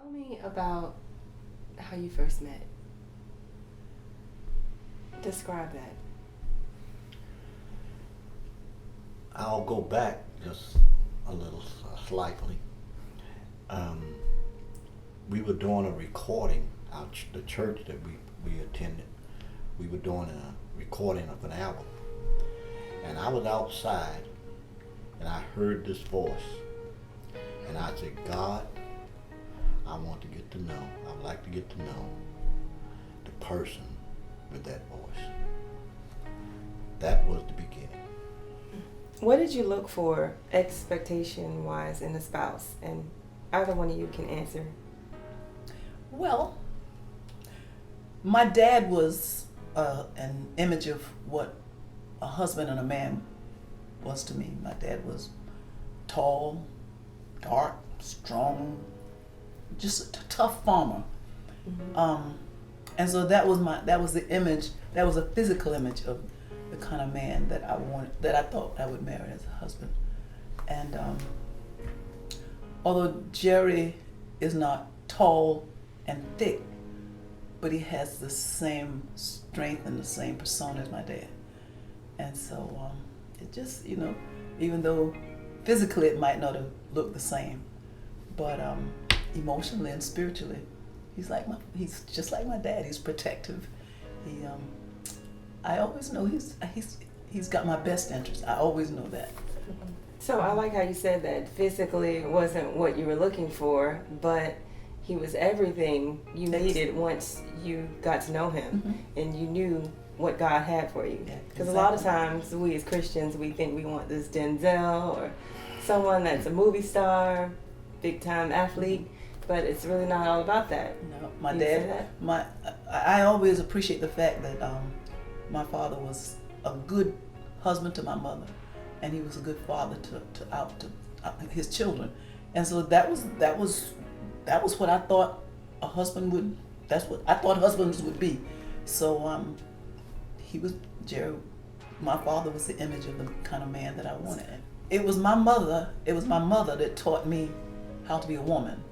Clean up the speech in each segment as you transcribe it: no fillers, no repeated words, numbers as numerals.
Tell me about how you first met. Describe that. I'll go back just a little slightly. Um, we were doing a recording the church that we attended. We were doing a recording of an album, and I was outside, and I heard this voice, and I said, God, I want to get to know. I'd like to get to know the person with that voice. That was the beginning. What did you look for expectation wise in a spouse? And either one of you can answer. Well, my dad was an image of what a husband and a man was to me. My dad was tall, dark, strong, just a tough farmer. And so that was the image, that was a physical image of the kind of man that I thought I would marry as a husband. And although Jerry is not tall and thick, but he has the same strength and the same persona as my dad. And so it just, even though physically it might not have looked the same, but emotionally and spiritually, he's just like my dad. He's protective. I always know he's got my best interest. I always know that. So I like how you said that physically it wasn't what you were looking for, but he was everything you needed once you got to know him and you knew what God had for you. Because a lot of times we as Christians, we think we want this Denzel or someone that's a movie star, big time athlete, but it's really not all about that. No, my dad, I always appreciate the fact that my father was a good husband to my mother, and he was a good father to his children. And so that was what I thought a husband would. That's what I thought husbands would be. So Jerry. My father was the image of the kind of man that I wanted. It was my mother. It was my mother that taught me how to be a woman,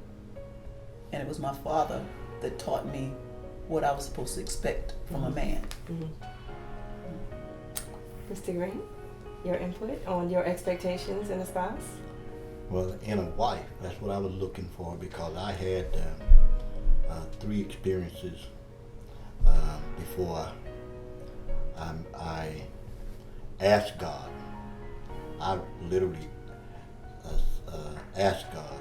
and it was my father that taught me what I was supposed to expect from a man. Mr. Green, your input on your expectations in a spouse? Well, in a wife, that's what I was looking for, because I had 3 experiences before I asked God. I literally asked God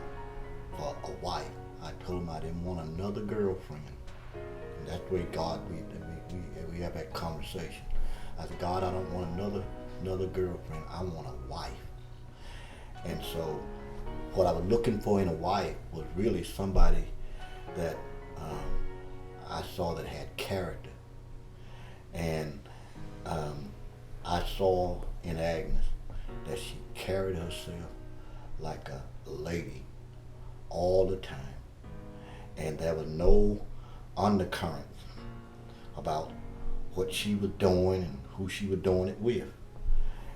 for a wife. I told him I didn't want another girlfriend. And that's the way God, we have that conversation. I said, God, I don't want another girlfriend. I want a wife. And so what I was looking for in a wife was really somebody that I saw that had character. And I saw in Agnes that she carried herself like a lady all the time. And there was no undercurrents about what she was doing and who she was doing it with.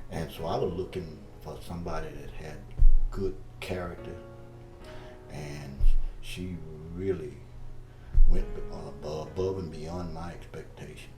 And so I was looking for somebody that had good character, and she really went above and beyond my expectation.